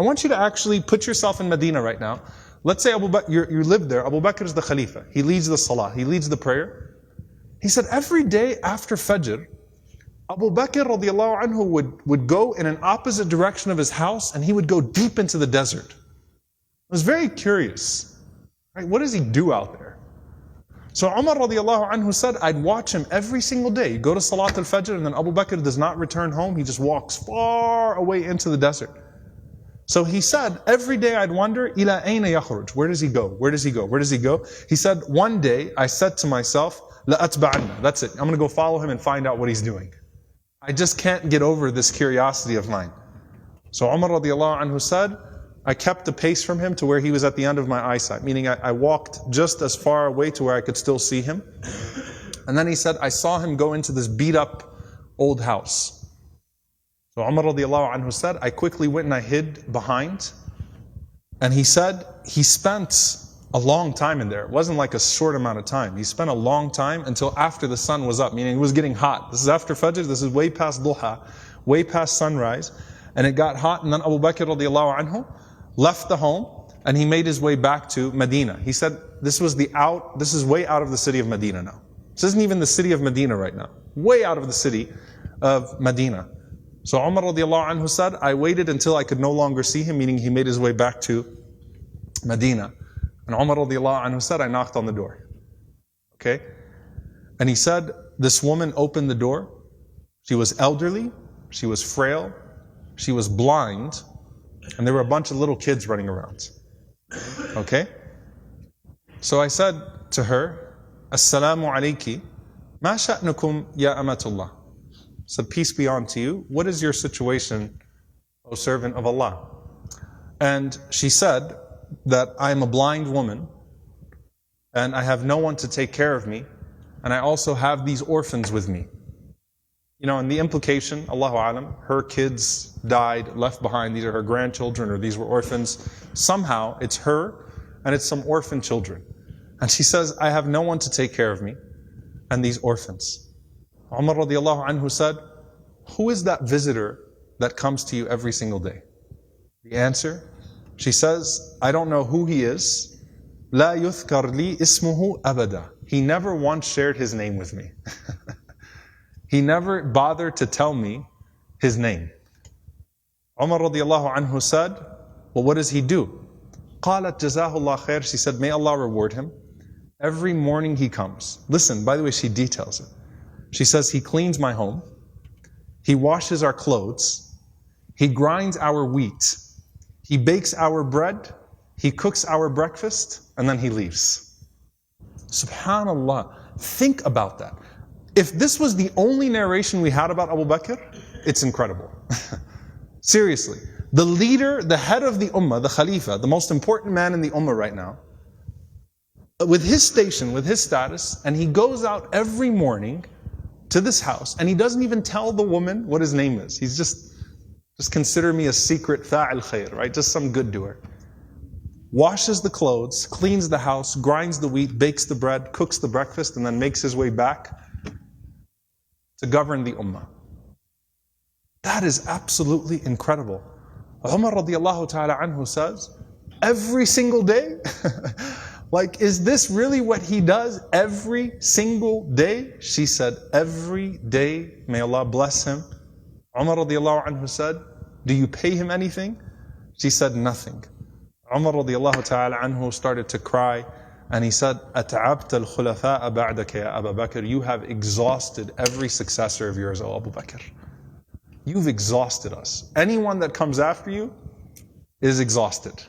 I want you to actually put yourself in Medina right now. Let's say Abu Bakr, you live there. Abu Bakr is the Khalifa. He leads the Salah. He leads the prayer. He said every day after Fajr, Abu Bakr radiallahu anhu would go in an opposite direction of his house and he would go deep into the desert. I was very curious. Right? What does he do out there? So Umar radiallahu anhu said, I'd watch him every single day. You go to Salat al-Fajr and then Abu Bakr does not return home. He just walks far away into the desert. So he said, every day I'd wonder, ila ayna yakhruj? Where does he go? Where does he go? Where does he go? He said, one day I said to myself, la atba'anna. That's it. I'm going to go follow him and find out what he's doing. I just can't get over this curiosity of mine. So Umar radiallahu anhu said, I kept the pace from him to where he was at the end of my eyesight, meaning I walked just as far away to where I could still see him. And then he said, I saw him go into this beat up old house. So Umar radiallahu anhu said, I quickly went and I hid behind. And he said, he spent a long time in there. It wasn't like a short amount of time. He spent a long time until after the sun was up, meaning it was getting hot. This is after Fajr, this is way past Duha, way past sunrise. And it got hot, and then Abu Bakr radiallahu anhu left the home and he made his way back to Medina. He said, this is way out of the city of Medina now. This isn't even the city of Medina right now. Way out of the city of Medina. So Umar radiallahu anhu said, I waited until I could no longer see him, meaning he made his way back to Medina. And Umar radiallahu anhu said, I knocked on the door. Okay? And he said, this woman opened the door. She was elderly, she was frail, she was blind, and there were a bunch of little kids running around. Okay? So I said to her, Assalamu alayki, ma sha'nukum ya amatullah. I said, peace be unto you. What is your situation, O servant of Allah? And she said that I am a blind woman, and I have no one to take care of me, and I also have these orphans with me. You know, and the implication, Allahu Alam, her kids died, left behind, these are her grandchildren, or these were orphans. Somehow, it's her, and it's some orphan children. And she says, I have no one to take care of me, and these orphans. Umar radiallahu anhu said, who is that visitor that comes to you every single day? The answer, she says, I don't know who he is. La yuthkar li ismuhu abada. He never once shared his name with me. He never bothered to tell me his name. Umar radiallahu anhu said, well, what does he do? Qalat jazahullah khair. She said, may Allah reward him. Every morning he comes. Listen, by the way, she details it. She says, he cleans my home. He washes our clothes. He grinds our wheat. He bakes our bread. He cooks our breakfast. And then he leaves. Subhanallah. Think about that. If this was the only narration we had about Abu Bakr, it's incredible. Seriously. The leader, the head of the ummah, the Khalifa, the most important man in the ummah right now, with his station, with his status, and he goes out every morning to this house, and he doesn't even tell the woman what his name is. He's just consider me a secret fa'il khair, right? Just some good doer. Washes the clothes, cleans the house, grinds the wheat, bakes the bread, cooks the breakfast, and then makes his way back to govern the ummah. That is absolutely incredible. Umar radiallahu ta'ala anhu says, every single day? Like, is this really what he does every single day? She said, every day, may Allah bless him. Umar radiallahu anhu said, do you pay him anything? She said, nothing. Umar radiallahu ta'ala anhu started to cry, and he said, أَتَعَبْتَ الْخُلَفَاءَ بَعْدَكَ يَا أَبَا بَكْرِ. You have exhausted every successor of yours, O Abu Bakr. You've exhausted us. Anyone that comes after you is exhausted.